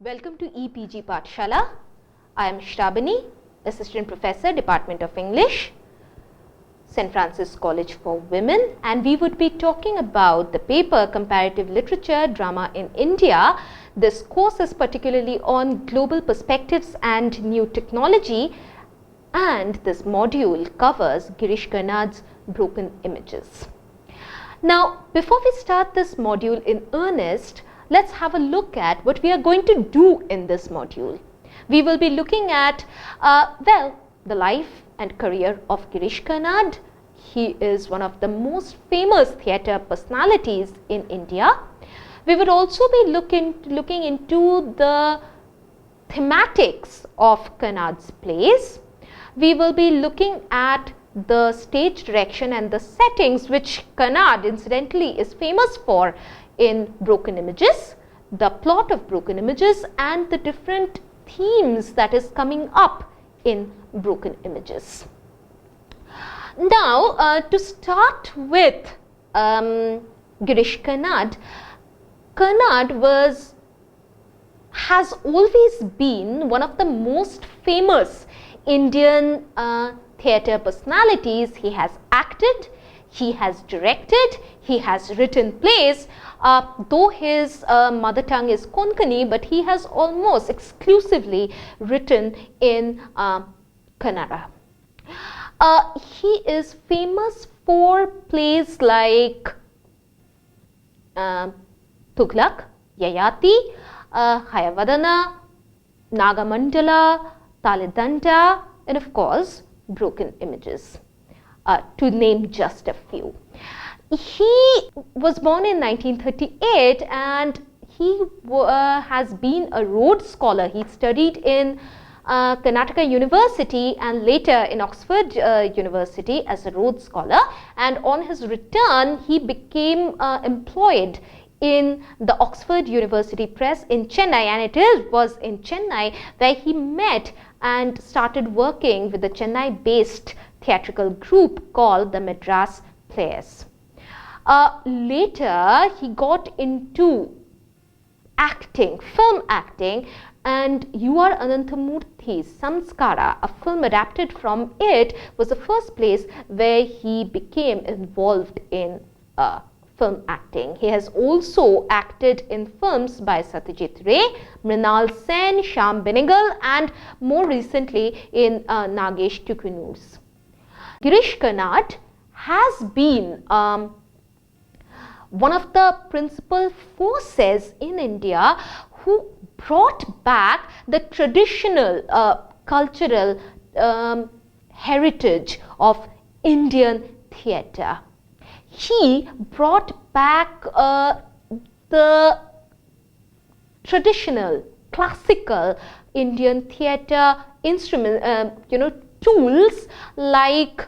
Welcome to EPG Pathshala. I am Shravani, Assistant Professor, Department of English, St. Francis College for Women, and we would be talking about the paper Comparative Literature, Drama in India. This course is particularly on global perspectives and new technology, and this module covers Girish Karnad's Broken Images. Now, before we start this module in earnest, let's have a look at what we are going to do in this module. We will be looking at, the life and career of Girish Karnad. He is one of the most famous theatre personalities in India. We would also be looking into the thematics of Karnad's plays. We will be looking at the stage direction and the settings which Karnad incidentally is famous for in Broken Images, the plot of Broken Images and the different themes that is coming up in Broken Images. Now, to start with Girish Karnad, Karnad has always been one of the most famous Indian theatre personalities. He has acted, he has directed, he has written plays, though his mother tongue is Konkani, but he has almost exclusively written in Kannada. He is famous for plays like Tughlaq, Yayati, Hayavadana, Nagamandala, Talidanta, and of course Broken Images, to name just a few. He was born in 1938 and he has been a Rhodes Scholar. He studied in Karnataka University and later in Oxford University as a Rhodes Scholar, and on his return he became employed in the Oxford University Press in Chennai, and it was in Chennai where he met and started working with the Chennai based theatrical group called the Madras Players. Later he got into acting, film acting, and U.R. Ananthamurthy's Samskara, a film adapted from it, was the first place where he became involved in film acting. He has also acted in films by Satyajit Ray, Mrinal Sen, Shyam Benegal, and more recently in Nagesh Tukunur's. Girish Karnad has been one of the principal forces in India who brought back the traditional cultural heritage of Indian theatre. He brought back the traditional classical Indian theatre tools like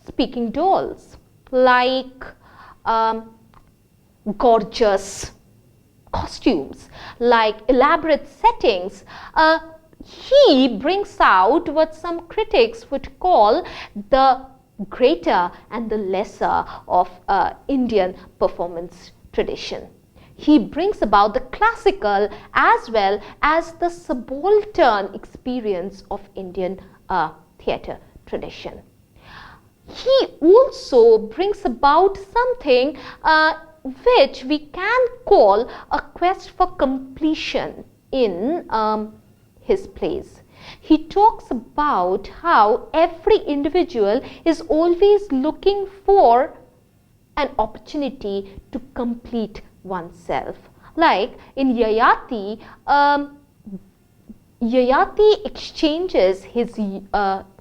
speaking dolls, like gorgeous costumes, like elaborate settings. He brings out what some critics would call the greater and the lesser of Indian performance tradition. He brings about the classical as well as the subaltern experience of Indian theatre tradition. He also brings about something which we can call a quest for completion in his plays. He talks about how every individual is always looking for an opportunity to complete oneself. Like in Yayati, Yayati exchanges his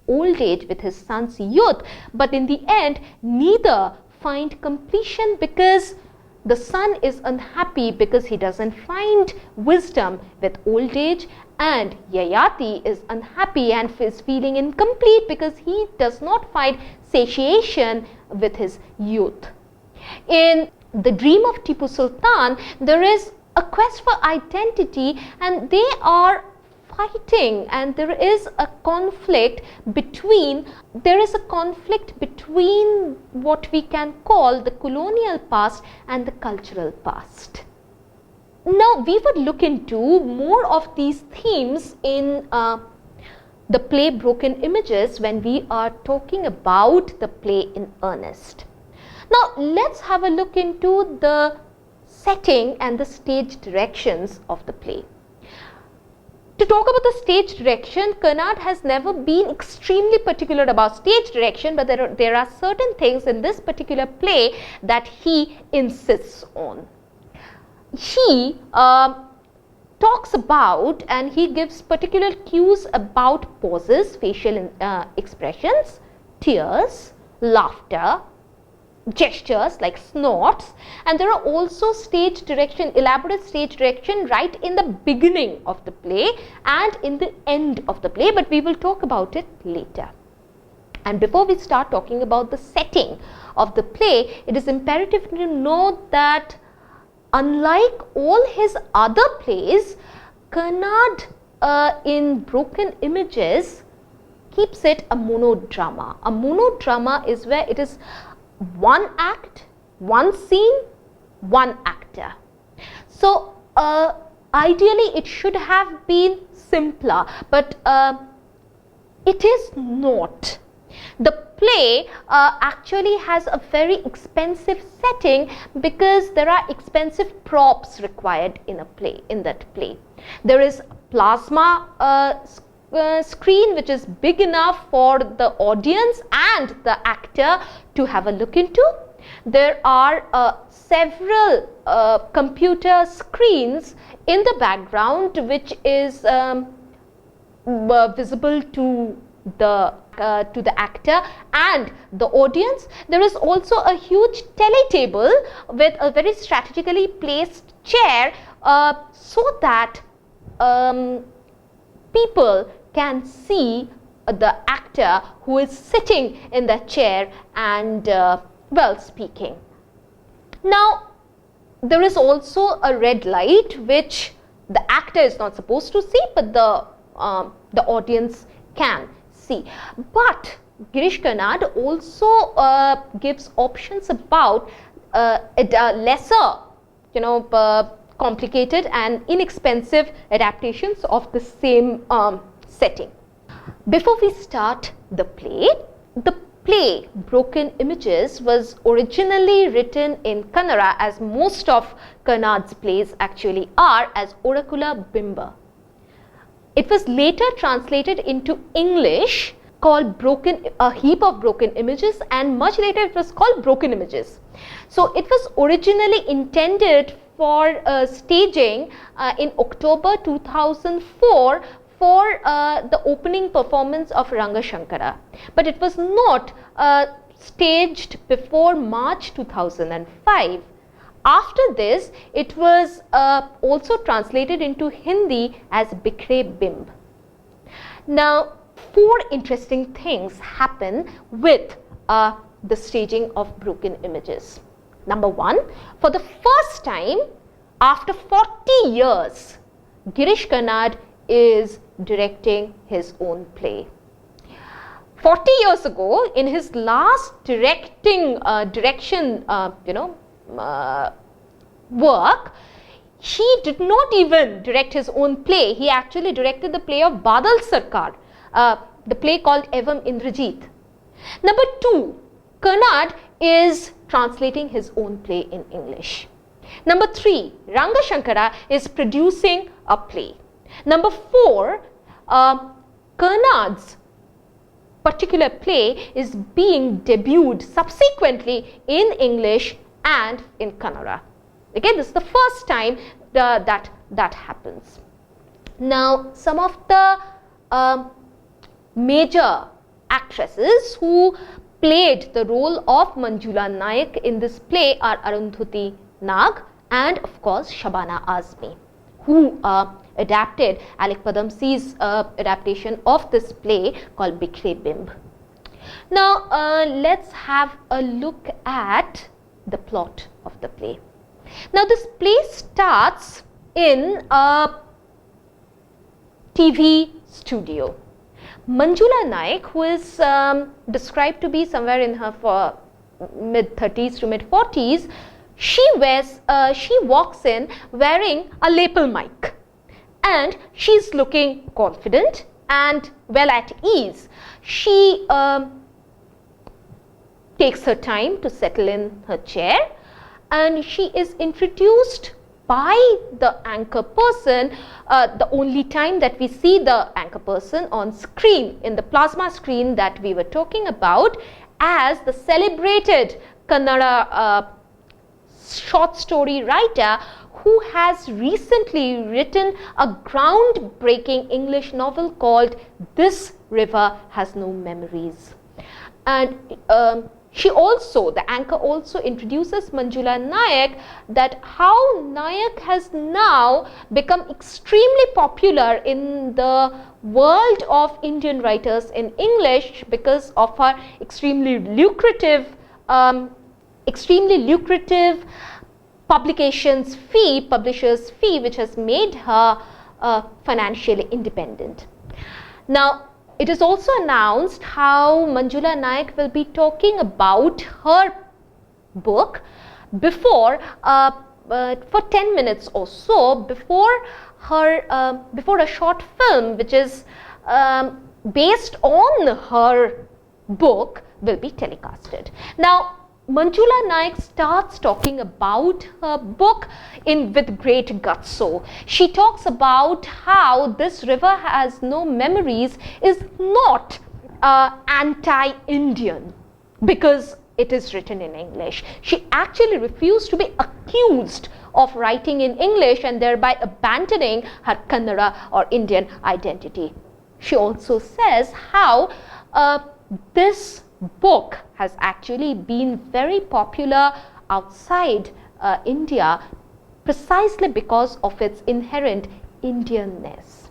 old age with his son's youth, but in the end neither find completion because the son is unhappy because he doesn't find wisdom with old age, and Yayati is unhappy and is feeling incomplete because he does not find satiation with his youth. In The Dream of Tipu Sultan, there is a quest for identity, and they are fighting, and there is a conflict between what we can call the colonial past and the cultural past. Now we would look into more of these themes in the play Broken Images when we are talking about the play in earnest. Now let's have a look into the setting and the stage directions of the play. To talk about the stage direction, Karnad has never been extremely particular about stage direction, but there are certain things in this particular play that he insists on. He talks about and he gives particular cues about pauses, facial expressions, tears, laughter, gestures like snorts, and there are also stage direction, elaborate stage direction right in the beginning of the play and in the end of the play, but we will talk about it later. And before we start talking about the setting of the play, it is imperative to note that unlike all his other plays, Karnad in Broken Images keeps it a monodrama. A monodrama is where it is one act, one scene, one actor. So ideally it should have been simpler, but it is not. The play actually has a very expensive setting because there are expensive props required in that play. There is plasma screen which is big enough for the audience and the actor to have a look into. There are several computer screens in the background which is visible to the actor and the audience. There is also a huge tele-table with a very strategically placed chair so that people can see the actor who is sitting in the chair and well, speaking. Now there is also a red light which the actor is not supposed to see, but the audience can see. But Girish Karnad also gives options about lesser, complicated and inexpensive adaptations of the same setting. Before we start the play Broken Images was originally written in Kannada, as most of Karnad's plays actually are, as Orakula Bimba. It was later translated into English called A Heap of Broken Images, and much later it was called Broken Images. So it was originally intended for staging in October 2004 for the opening performance of Ranga Shankara, but it was not staged before March 2005. After this, it was also translated into Hindi as Bikhre Bimb. Now, 4 interesting things happen with the staging of Broken Images. Number 1, for the first time after 40 years, Girish Karnad is directing his own play. 40 years ago, in his last direction work, he did not even direct his own play. He actually directed the play of Badal Sarkar, the play called Evam Indrajit. Number 2, Karnad is translating his own play in English. Number 3, Ranga Shankara is producing a play. Number 4, Karnad's particular play is being debuted subsequently in English and in Kannada. Okay, this is the first time that happens. Now, some of the major actresses who played the role of Manjula Naik in this play are Arundhati Nag and of course Shabana Azmi, who adapted Alec Padamsee's adaptation of this play called Bikhre Bimb. Now let's have a look at the plot of the play. Now this play starts in a TV studio. Manjula Naik, who is described to be somewhere in her mid-30s to mid-40s, she walks in wearing a lapel mic, and she's looking confident and well at ease. She takes her time to settle in her chair, and she is introduced by the anchor person, the only time that we see the anchor person on screen, in the plasma screen that we were talking about, as the celebrated Kannada short story writer who has recently written a groundbreaking English novel called This River Has No Memories. And the anchor also introduces Manjula Nayak, that how Nayak has now become extremely popular in the world of Indian writers in English because of her extremely lucrative publishers fee, which has made her financially independent. Now, it is also announced how Manjula Nayak will be talking about her book for 10 minutes or so before a short film which is based on her book will be telecasted. Now, Manjula Nayak starts talking about her book with great gutso. She talks about how This River Has No Memories is not anti-Indian because it is written in English. She actually refused to be accused of writing in English and thereby abandoning her Kannada or Indian identity. She also says how this book has actually been very popular outside India precisely because of its inherent Indianness.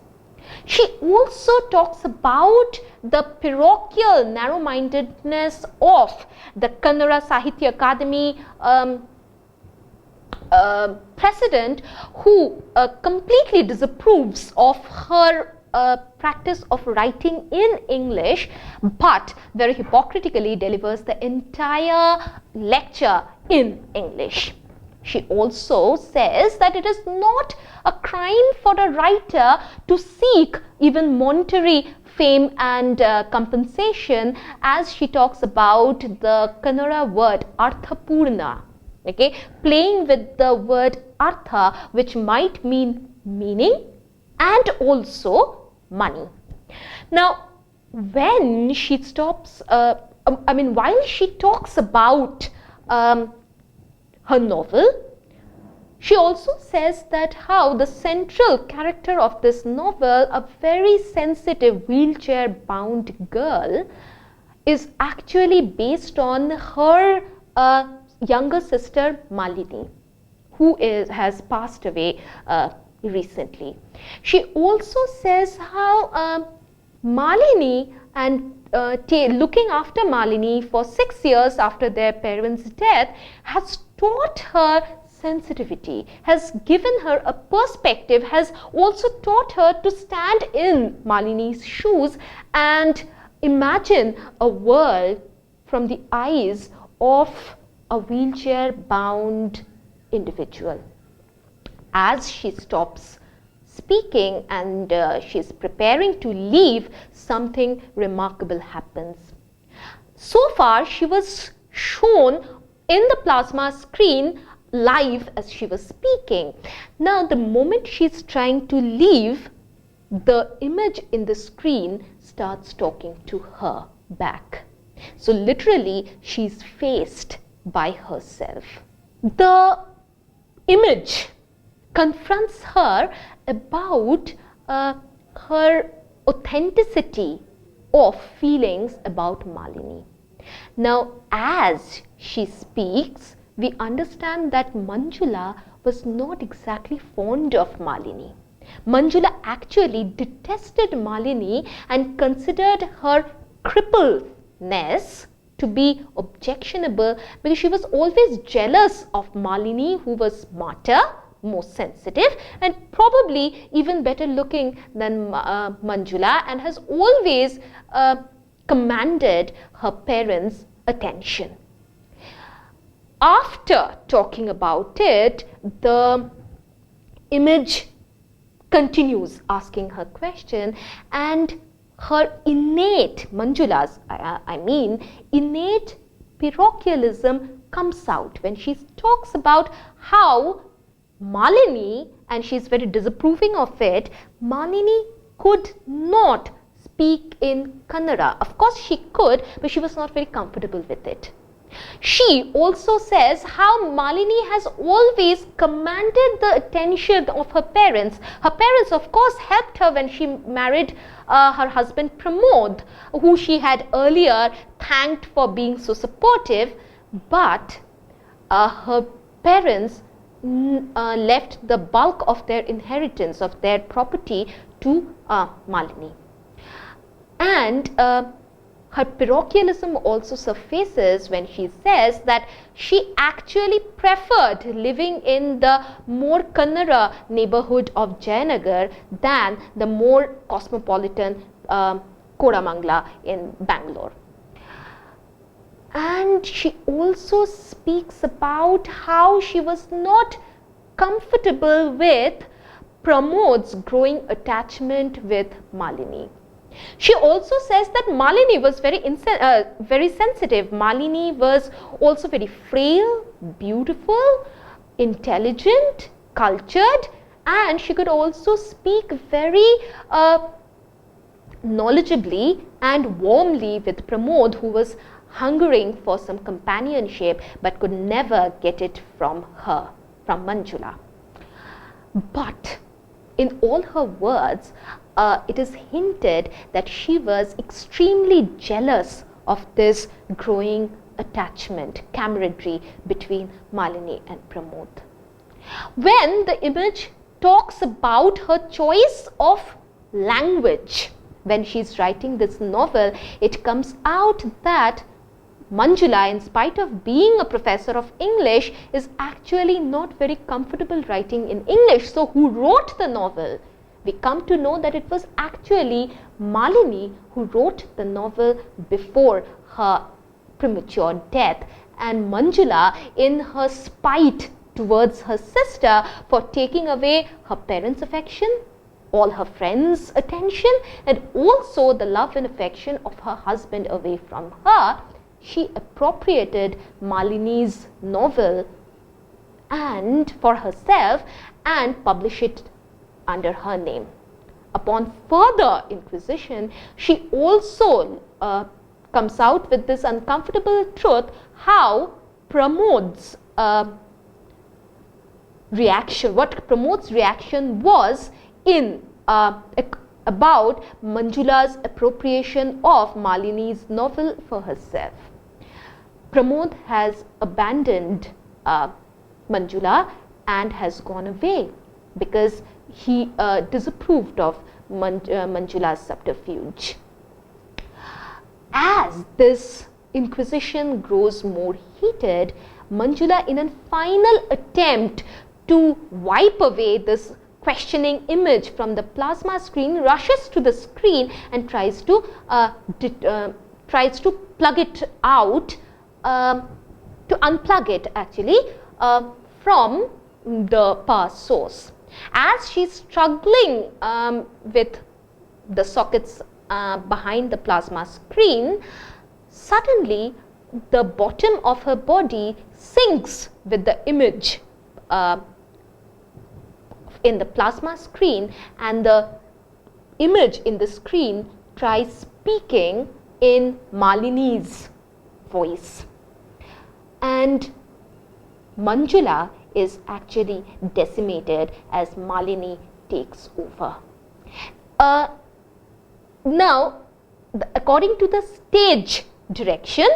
She also talks about the parochial narrow-mindedness of the Kannada Sahitya Akademi president, who completely disapproves of her practice of writing in English, but very hypocritically delivers the entire lecture in English. She also says that it is not a crime for a writer to seek even monetary fame and compensation, as she talks about the Kannada word Arthapurna, okay, playing with the word Artha, which might mean meaning and also money. Now, when she stops, while she talks about her novel, she also says that how the central character of this novel, a very sensitive wheelchair-bound girl, is actually based on her younger sister Malini, who has passed away recently. She also says how Malini and looking after Malini for 6 years after their parents' death has taught her sensitivity, has given her a perspective, has also taught her to stand in Malini's shoes and imagine a world from the eyes of a wheelchair-bound individual. As she stops speaking and she's preparing to leave, something remarkable happens. So far, she was shown in the plasma screen live as she was speaking. Now, the moment she's trying to leave, the image in the screen starts talking to her back. So literally, she's faced by herself. The image confronts her about her authenticity of feelings about Malini. Now, as she speaks, we understand that Manjula was not exactly fond of Malini. Manjula actually detested Malini and considered her crippledness to be objectionable because she was always jealous of Malini, who was smarter, more sensitive, and probably even better looking than Manjula, and has always commanded her parents' attention. after talking about it, the image continues asking her question, and her innate, Manjula's, innate parochialism comes out when she talks about how Malini, and she's very disapproving of it, Malini could not speak in Kannada. Of course she could, but she was not very comfortable with it. She also says how Malini has always commanded the attention of her parents. Her parents, of course, helped her when she married her husband Pramod, who she had earlier thanked for being so supportive, but her parents left the bulk of their inheritance, of their property, to Malini. And her parochialism also surfaces when she says that she actually preferred living in the more Kannada neighborhood of Jayanagar than the more cosmopolitan Kodamangala in Bangalore. And she also speaks about how she was not comfortable with Pramod's growing attachment with Malini. She also says that Malini was very sensitive. Malini was also very frail, beautiful, intelligent, cultured, and she could also speak very knowledgeably and warmly with Pramod, who was hungering for some companionship but could never get it from her, from Manjula. But in all her words, it is hinted that she was extremely jealous of this growing attachment, camaraderie between Malini and Pramod. When the image talks about her choice of language, when she's writing this novel, it comes out that Manjula, in spite of being a professor of English, is actually not very comfortable writing in English. So who wrote the novel? We come to know that it was actually Malini who wrote the novel before her premature death, and Manjula, in her spite towards her sister for taking away her parents' affection, all her friends' attention, and also the love and affection of her husband away from her, she appropriated Malini's novel and for herself and published it under her name. Upon further inquisition, she also comes out with this uncomfortable truth how Pramod's reaction, what Pramod's reaction was in about Manjula's appropriation of Malini's novel for herself. Pramod has abandoned Manjula and has gone away because he disapproved of Manjula's subterfuge. As this inquisition grows more heated, Manjula, in a final attempt to wipe away this questioning image from the plasma screen, rushes to the screen and tries to plug it out, to unplug it actually from the power source. As she's struggling with the sockets behind the plasma screen, suddenly the bottom of her body sinks with the image in the plasma screen, and the image in the screen tries speaking in Malini's voice. And Manjula is actually decimated as Malini takes over. Now, according to the stage direction,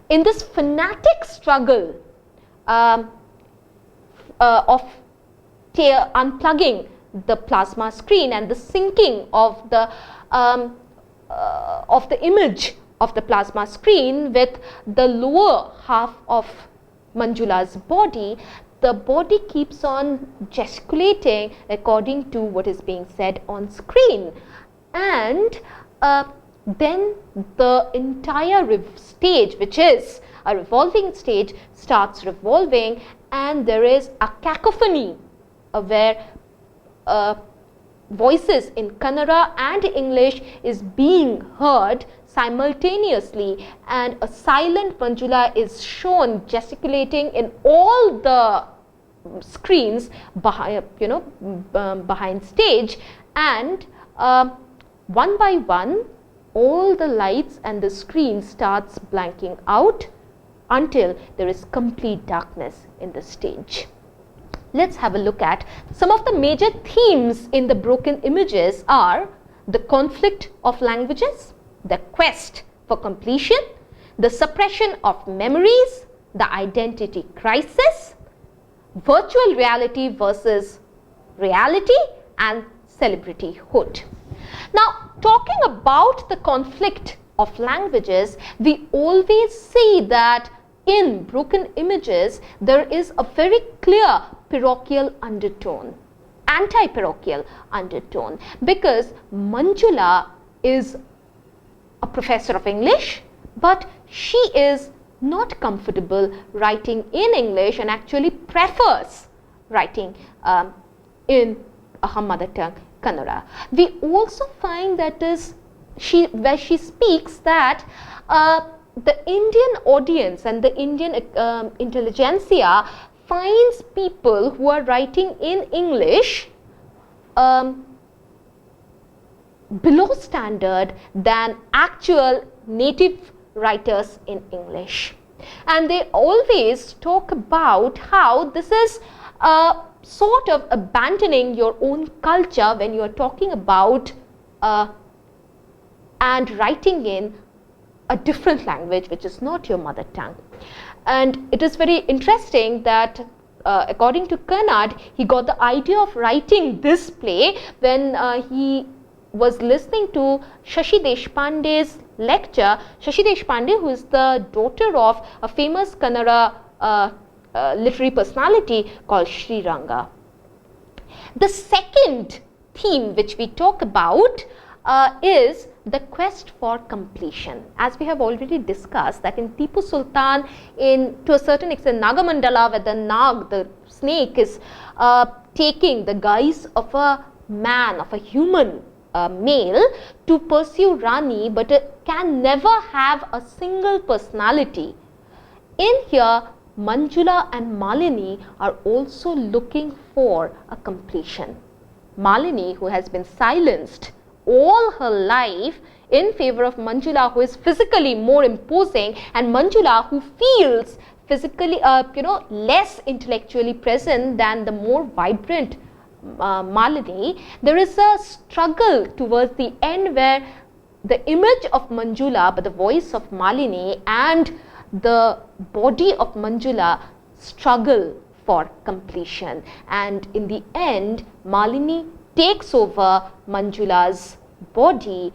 in this fanatic struggle of unplugging the plasma screen and the sinking of the image of the plasma screen with the lower half of Manjula's body, the body keeps on gesticulating according to what is being said on screen, and then the entire stage, which is a revolving stage starts revolving, and there is a cacophony where voices in Kannada and English is being heard simultaneously, and a silent Manjula is shown gesticulating in all the screens behind, behind stage, and one by one all the lights and the screen starts blanking out until there is complete darkness in the stage. Let's have a look at some of the major themes in the broken images are the conflict of languages, the quest for completion, the suppression of memories, the identity crisis, virtual reality versus reality, and celebrityhood. Now, talking about the conflict of languages, we always see that in broken images there is a very clear parochial undertone, anti-parochial undertone, because Manjula is a professor of English, but she is not comfortable writing in English and actually prefers writing in her mother tongue, Kannada. We also find that where she speaks that the Indian audience and the Indian intelligentsia finds people who are writing in English below standard than actual native writers in English. And they always talk about how this is sort of abandoning your own culture when you are talking about and writing in a different language which is not your mother tongue. And it is very interesting that according to Karnad, he got the idea of writing this play when he was listening to Shashi Deshpande's lecture. Shashi Deshpande, who is the daughter of a famous Kannada literary personality called Sri Ranga. The second theme which we talk about is the quest for completion. As we have already discussed that in Tipu Sultan, to a certain extent, Nagamandala, where the Nag, the snake, is taking the guise of a man, of a human male to pursue Rani, but it can never have a single personality. In here, Manjula and Malini are also looking for a completion. Malini, who has been silenced all her life in favor of Manjula, who is physically more imposing, and Manjula, who feels physically less intellectually present than the more vibrant Malini. There is a struggle towards the end where the image of Manjula but the voice of Malini and the body of Manjula struggle for completion, and in the end Malini takes over Manjula's body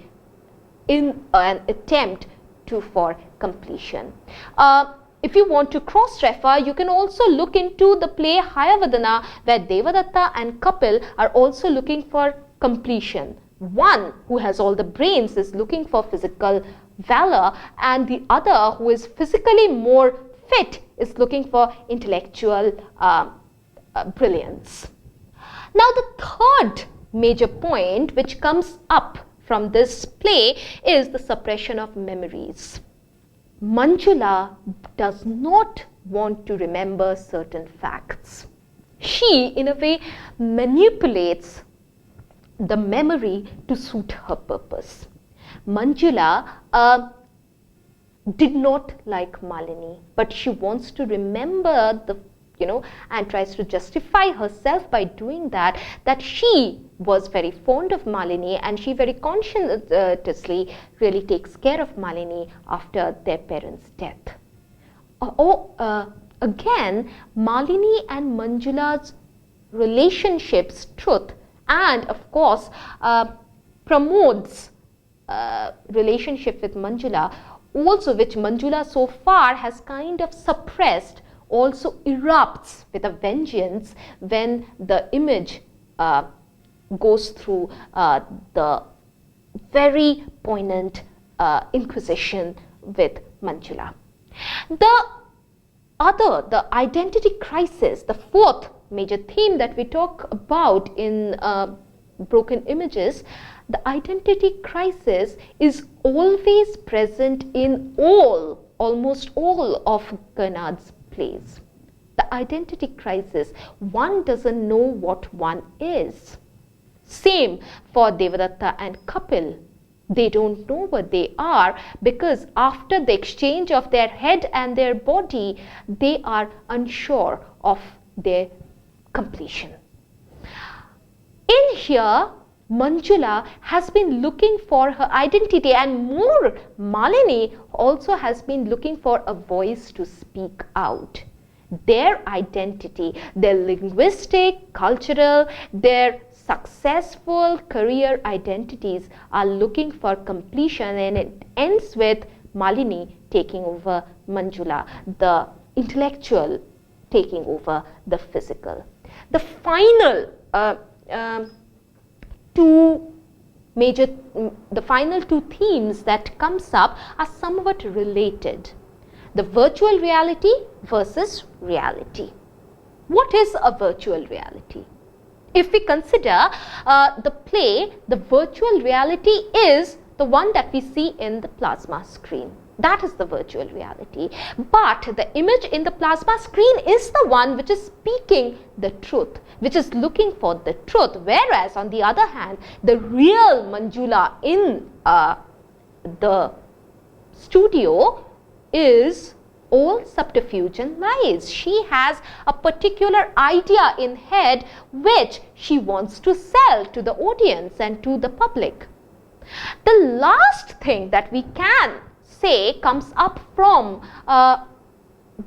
in an attempt for completion. If you want to cross-refer, you can also look into the play Hayavadana, where Devadatta and Kapil are also looking for completion. One who has all the brains is looking for physical valor, and the other, who is physically more fit, is looking for intellectual brilliance. Now, the third major point which comes up from this play is the suppression of memories. Manjula does not want to remember certain facts. She, in a way, manipulates the memory to suit her purpose. Manjula did not like Malini, but she wants to remember and tries to justify herself by doing that she was very fond of Malini, and she very conscientiously really takes care of Malini after their parents' death. Again, Malini and Manjula's relationship's truth, and of course Pramod's relationship with Manjula, also which Manjula so far has kind of suppressed, also erupts with a vengeance when the image goes through the very poignant inquisition with Manjula. The identity crisis, the fourth major theme that we talk about in Broken Images, the identity crisis is always present in almost all of Karnad's plays. The identity crisis, one doesn't know what one is. Same for Devadatta and Kapil. They don't know what they are, because after the exchange of their head and their body, they are unsure of their completion. In here, Manjula has been looking for her identity, and more, Malini also has been looking for a voice to speak out. Their identity, their linguistic, cultural, their successful career identities are looking for completion, and it ends with Malini taking over Manjula, the intellectual taking over the physical. The final two themes that comes up are somewhat related. The virtual reality versus reality. What is a virtual reality? If we consider the play, the virtual reality is the one that we see in the plasma screen. That is the virtual reality. But the image in the plasma screen is the one which is speaking the truth, which is looking for the truth. Whereas on the other hand, the real Manjula in the studio is all subterfuge and lies. She has a particular idea in head which she wants to sell to the audience and to the public. The last thing that we can say comes up from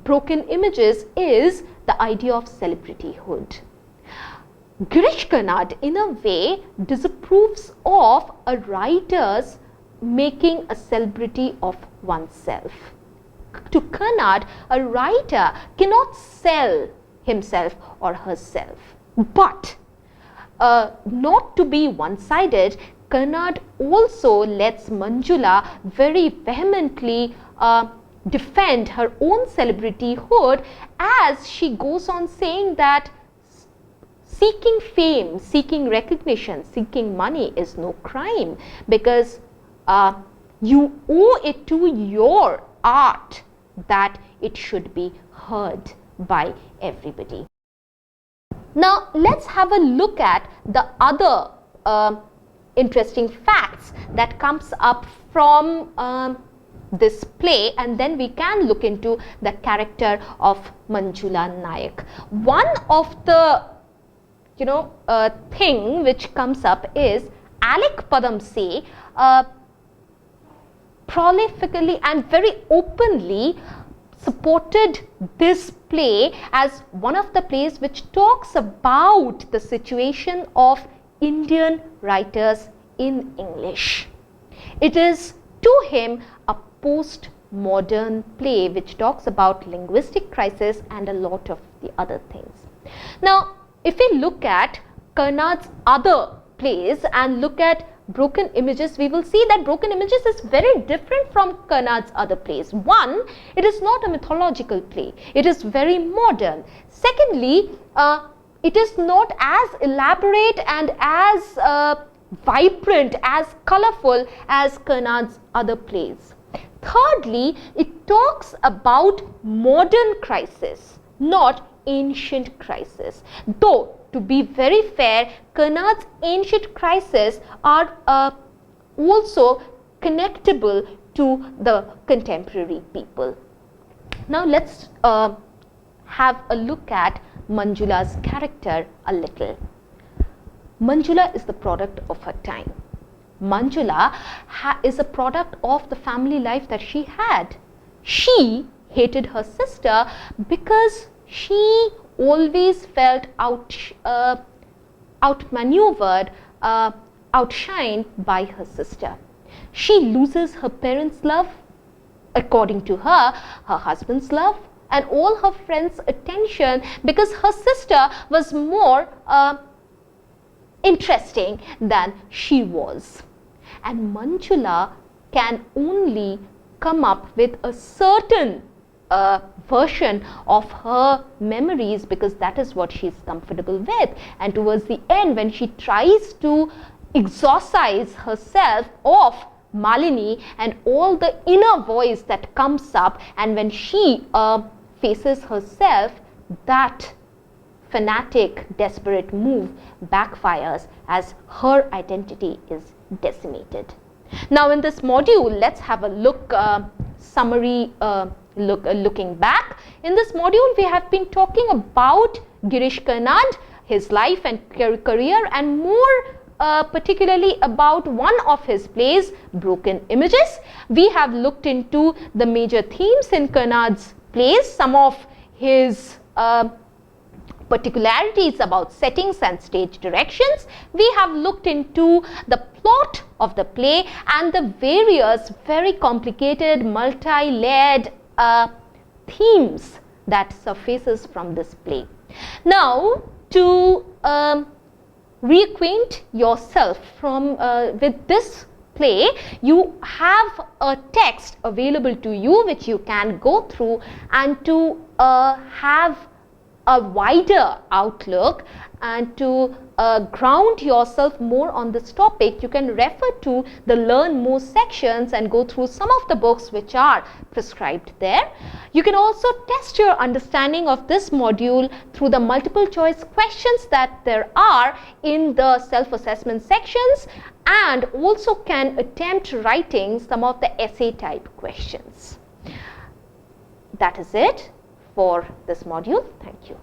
Broken Images is the idea of celebrityhood. Girish Karnad, in a way, disapproves of a writer's making a celebrity of oneself. To Karnad, a writer cannot sell himself or herself. But not to be one-sided, Karnad also lets Manjula very vehemently defend her own celebrityhood, as she goes on saying that seeking fame, seeking recognition, seeking money is no crime, because you owe it to your art that it should be heard by everybody. Now let's have a look at the other interesting facts that comes up from this play, and then we can look into the character of Manjula Nayak. One of the thing which comes up is Alec Padamse prolifically and very openly supported this play as one of the plays which talks about the situation of Indian writers in English. It is to him a post-modern play which talks about linguistic crisis and a lot of the other things. Now, if we look at Karnad's other plays and look at Broken Images, we will see that Broken Images is very different from Karnad's other plays. One, it is not a mythological play. It is very modern. Secondly, it is not as elaborate and as vibrant, as colorful as Karnad's other plays. Thirdly, it talks about modern crisis, not ancient crisis. Though, to be very fair, Karnad's ancient crises are also connectable to the contemporary people. Now let's have a look at Manjula's character a little. Manjula is the product of her time. Manjula is a product of the family life that she had. She hated her sister because she always felt outmaneuvered, outshined by her sister. She loses her parents' love, according to her, her husband's love, and all her friends' attention, because her sister was more interesting than she was. And Manjula can only come up with a certain version of her memories, because that is what she's comfortable with. And towards the end, when she tries to exorcise herself of Malini and all the inner voice that comes up, and when she faces herself, that fanatic, desperate move backfires as her identity is decimated. Now in this module, let's have a look, looking back. In this module, we have been talking about Girish Karnad, his life and career, and more particularly about one of his plays, Broken Images. We have looked into the major themes in Karnad's plays, some of his particularities about settings and stage directions. We have looked into the plot of the play and the various very complicated, multi-layered themes that surfaces from this play. Now, to reacquaint yourself with this play, you have a text available to you which you can go through, and to have a wider outlook and to ground yourself more on this topic, you can refer to the Learn More sections and go through some of the books which are prescribed there. You can also test your understanding of this module through the multiple choice questions that there are in the self-assessment sections, and also can attempt writing some of the essay type questions. That is it for this module. Thank you.